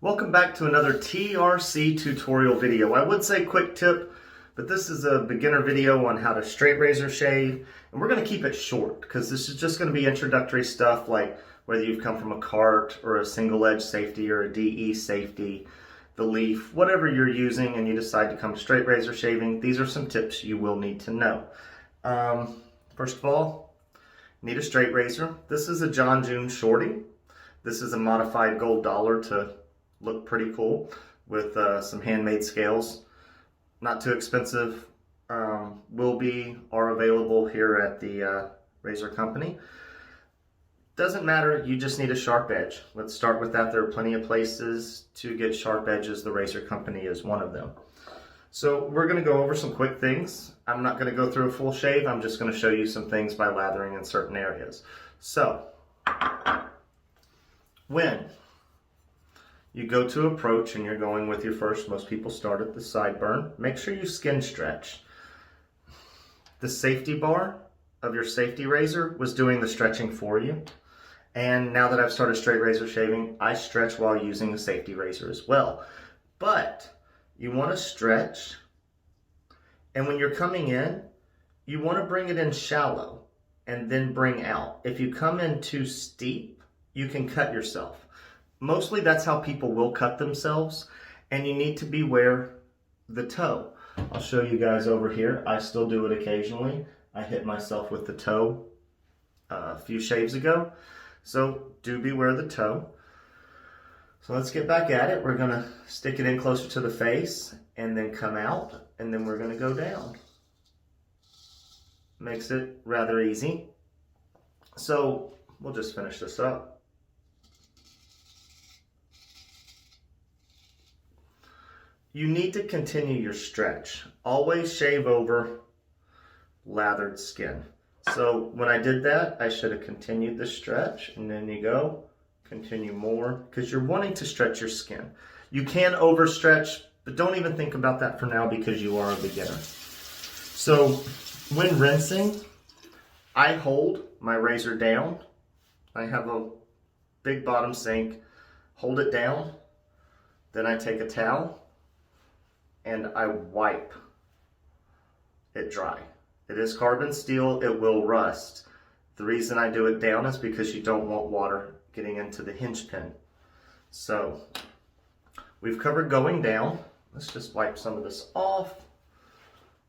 Welcome back to another TRC tutorial video. I would say quick tip, but this is a beginner video on how to straight razor shave, and we're going to keep it short because this is just going to be introductory stuff like whether you've come from a cart or a single edge safety or a DE safety, the leaf, whatever you're using and you decide to come to straight razor shaving, these are some tips you will need to know. First of all, need a straight razor. This is a John June Shorty. This is a modified gold dollar to look pretty cool with some handmade scales. Not too expensive. Are available here at the razor company. Doesn't matter, you just need a sharp edge. Let's start with that. There are plenty of places to get sharp edges. The razor company is one of them. So we're going to go over some quick things. I'm not going to go through a full shave. I'm just going to show you some things by lathering in certain areas. So when you go to approach and you're going with your first, most people start at the sideburn, make sure you skin stretch. The safety bar of your safety razor was doing the stretching for you. And now that I've started straight razor shaving, I stretch while using the safety razor as well. But you want to stretch, and when you're coming in, you want to bring it in shallow and then bring out. If you come in too steep, you can cut yourself. Mostly that's how people will cut themselves, and you need to beware the toe. I'll show you guys over here. I still do it occasionally. I hit myself with the toe a few shaves ago. So do beware the toe. So let's get back at it. We're gonna stick it in closer to the face and then come out, and then we're gonna go down. Makes it rather easy. So we'll just finish this up. You need to continue your stretch. Always shave over lathered skin. So when I did that, I should have continued the stretch, and then you go, continue more, because you're wanting to stretch your skin. You can overstretch, but don't even think about that for now because you are a beginner. So when rinsing, I hold my razor down. I have a big bottom sink, hold it down, then I take a towel and I wipe it dry. It is carbon steel, it will rust. The reason I do it down is because you don't want water getting into the hinge pin. So we've covered going down. Let's just wipe some of this off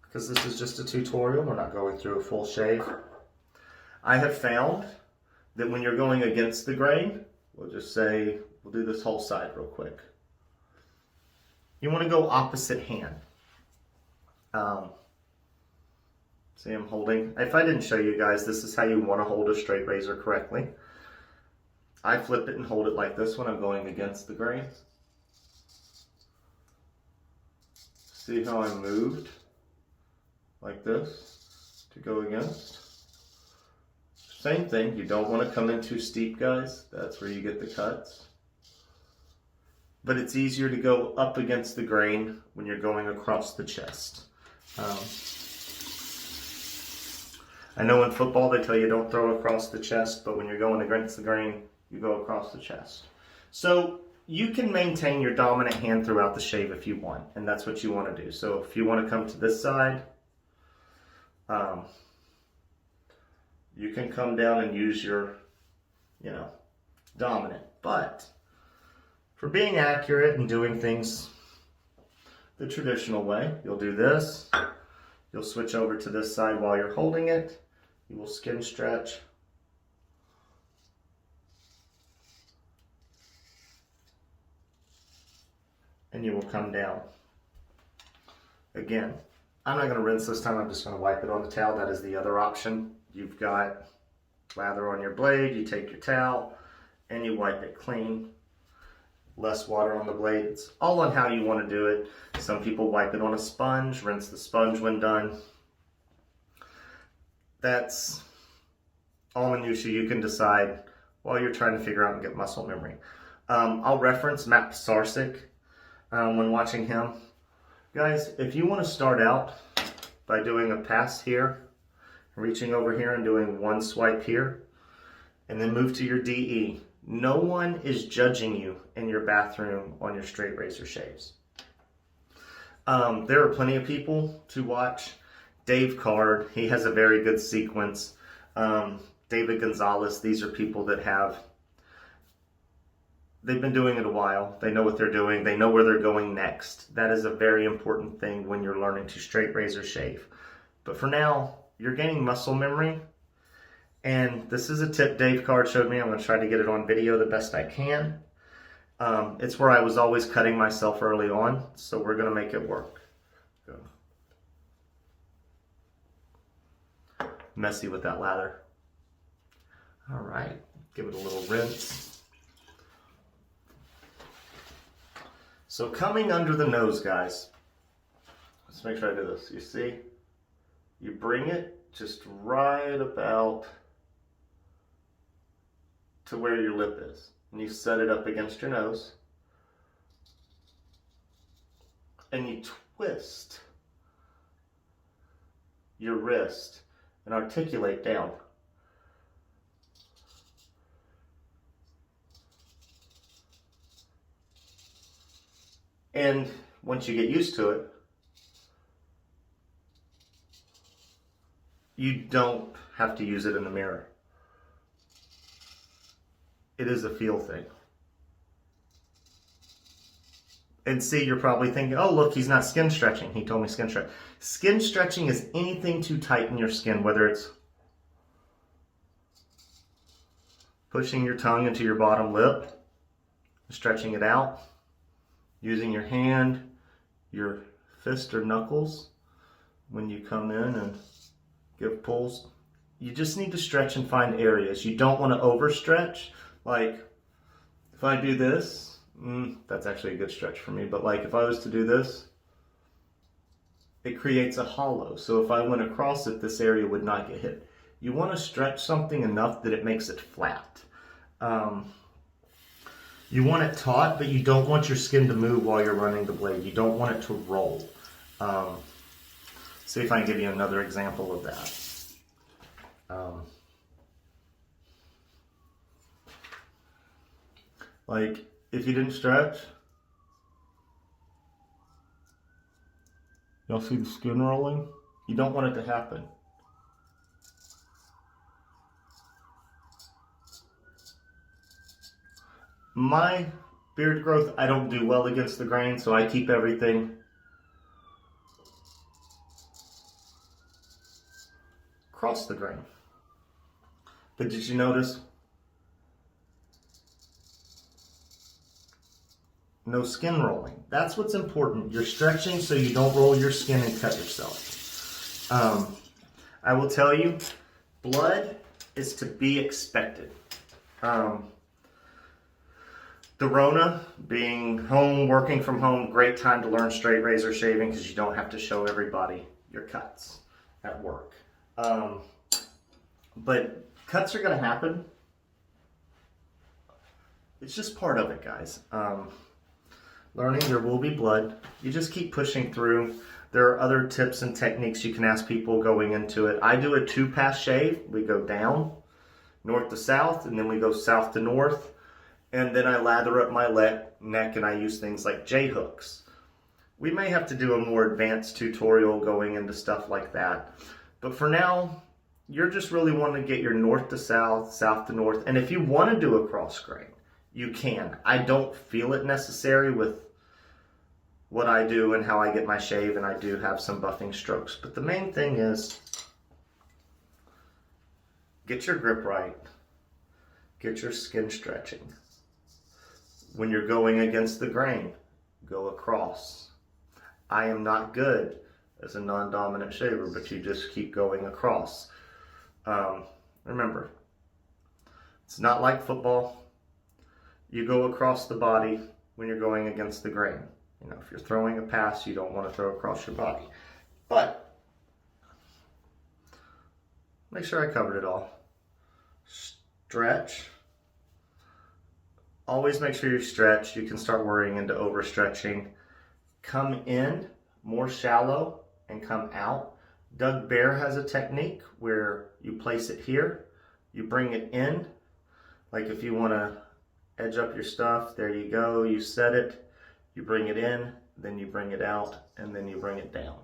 because this is just a tutorial. We're not going through a full shave. I have found that when you're going against the grain, we'll do this whole side real quick. You want to go opposite hand. See, I'm holding. If I didn't show you guys, this is how you want to hold a straight razor correctly. I flip it and hold it like this when I'm going against the grain. See how I moved like this to go against? Same thing, you don't want to come in too steep, guys. That's where you get the cuts. But it's easier to go up against the grain when you're going across the chest. I know in football they tell you don't throw across the chest, but when you're going against the grain, you go across the chest. So you can maintain your dominant hand throughout the shave if you want, and that's what you want to do. So if you want to come to this side, you can come down and use your, dominant. But for being accurate and doing things the traditional way, you'll do this. You'll switch over to this side while you're holding it. You will skin stretch. And you will come down. Again, I'm not going to rinse this time. I'm just going to wipe it on the towel. That is the other option. You've got lather on your blade. You take your towel and you wipe it clean. Less water on the blade. It's all on how you want to do it. Some people wipe it on a sponge, rinse the sponge when done. That's all minutiae you can decide while you're trying to figure out and get muscle memory. I'll reference Matt Pisarcik when watching him. Guys, if you want to start out by doing a pass here, reaching over here and doing one swipe here, and then move to your DE, No one is judging you in your bathroom on your straight razor shaves. There are plenty of people to watch. Dave Card, he has a very good sequence. David Gonzalez, these are people that they've been doing it a while. They know what they're doing. They know where they're going next. That is a very important thing when you're learning to straight razor shave. But for now, you're gaining muscle memory. And this is a tip Dave Card showed me. I'm going to try to get it on video the best I can. It's where I was always cutting myself early on. So we're going to make it work. Go. Messy with that lather. All right. Give it a little rinse. So coming under the nose, guys. Let's make sure I do this. You see? You bring it just right about to where your lip is. And you set it up against your nose. And you twist your wrist and articulate down. And once you get used to it, you don't have to use it in the mirror. It is a feel thing. And see, you're probably thinking, oh, look, he's not skin stretching. He told me skin stretch. Skin stretching is anything to tighten your skin, whether it's pushing your tongue into your bottom lip, stretching it out, using your hand, your fist or knuckles when you come in and give pulls. You just need to stretch and find areas. You don't want to overstretch. Like, if I do this, that's actually a good stretch for me, but like if I was to do this, it creates a hollow. So if I went across it, this area would not get hit. You want to stretch something enough that it makes it flat. You want it taut, but you don't want your skin to move while you're running the blade. You don't want it to roll. See if I can give you another example of that. Like, if you didn't stretch, y'all see the skin rolling? You don't want it to happen. My beard growth, I don't do well against the grain, so I keep everything across the grain. But did you notice? No skin rolling. That's what's important. You're stretching so you don't roll your skin and cut yourself. I will tell you, blood is to be expected. The Rona, being home, working from home, great time to learn straight razor shaving because you don't have to show everybody your cuts at work. But cuts are going to happen. It's just part of it, guys. Learning, there will be blood. You just keep pushing through. There are other tips and techniques you can ask people going into it. I do a 2-pass shave. We go down, north to south, and then we go south to north. And then I lather up my neck and I use things like J-hooks. We may have to do a more advanced tutorial going into stuff like that. But for now, you're just really wanting to get your north to south, south to north. And if you want to do a cross grain, you can. I don't feel it necessary with what I do and how I get my shave, and I do have some buffing strokes. But the main thing is get your grip right, get your skin stretching. When you're going against the grain, go across. I am not good as a non-dominant shaver, but you just keep going across. Remember, it's not like football. You go across the body when you're going against the grain. You know, if you're throwing a pass, you don't want to throw across your body. But make sure I covered it all. Stretch. Always make sure you stretch. You can start worrying into overstretching. Come in more shallow and come out. Doug Bear has a technique where you place it here, you bring it in. Like if you want to edge up your stuff. There you go. You set it, you bring it in, then you bring it out, and then you bring it down.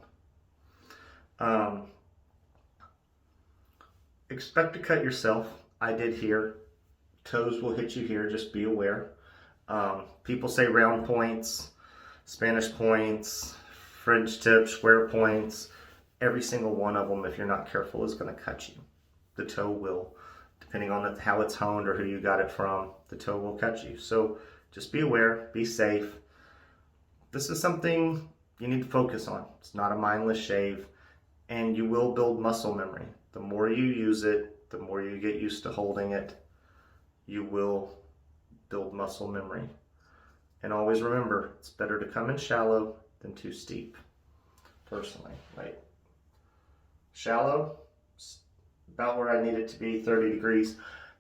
Expect to cut yourself. I did here. Toes will hit you here, just be aware. People say round points, Spanish points, French tips, square points. Every single one of them, if you're not careful, is going to cut you. The toe will, depending on how it's honed or who you got it from, the toe will cut you. So just be aware, be safe. This is something you need to focus on. It's not a mindless shave, and you will build muscle memory. The more you use it, the more you get used to holding it, you will build muscle memory. And always remember, it's better to come in shallow than too steep, personally. Like, shallow, about where I need it to be, 30 degrees.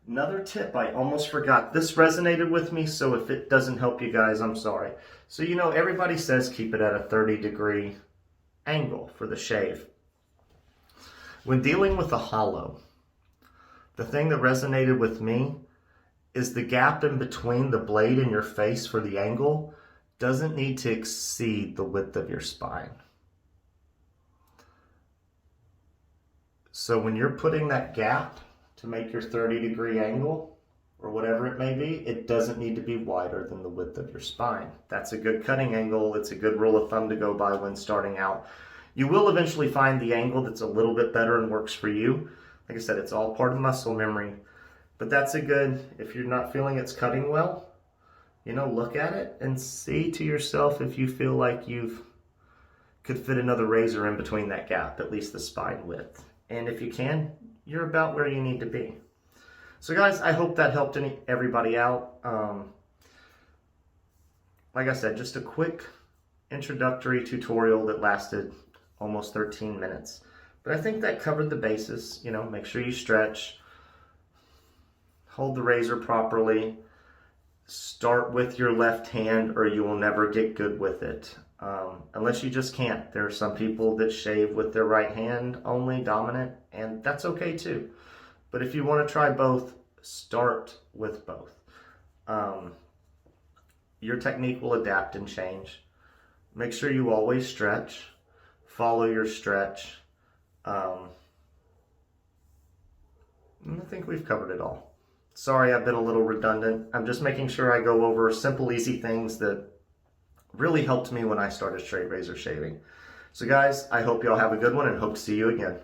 Another tip I almost forgot. This resonated with me, so if it doesn't help you guys, I'm sorry. So you know, everybody says keep it at a 30-degree angle for the shave. When dealing with a hollow, the thing that resonated with me is the gap in between the blade and your face for the angle doesn't need to exceed the width of your spine. So when you're putting that gap to make your 30-degree angle, or whatever it may be, it doesn't need to be wider than the width of your spine. That's a good cutting angle. It's a good rule of thumb to go by when starting out. You will eventually find the angle that's a little bit better and works for you. Like I said, it's all part of muscle memory. But that's a good, if you're not feeling it's cutting well, you know, look at it and see to yourself if you feel like could fit another razor in between that gap, at least the spine width. And if you can, you're about where you need to be. So guys, I hope that helped everybody out. Like I said, just a quick introductory tutorial that lasted almost 13 minutes. But I think that covered the basis. You know, make sure you stretch, hold the razor properly, start with your left hand or you will never get good with it. Unless you just can't. There are some people that shave with their right hand only, dominant, and that's okay too. But if you want to try both, start with both. Your technique will adapt and change. Make sure you always stretch. Follow your stretch. And I think we've covered it all. Sorry, I've been a little redundant. I'm just making sure I go over simple, easy things that really helped me when I started straight razor shaving. So guys, I hope y'all have a good one and hope to see you again.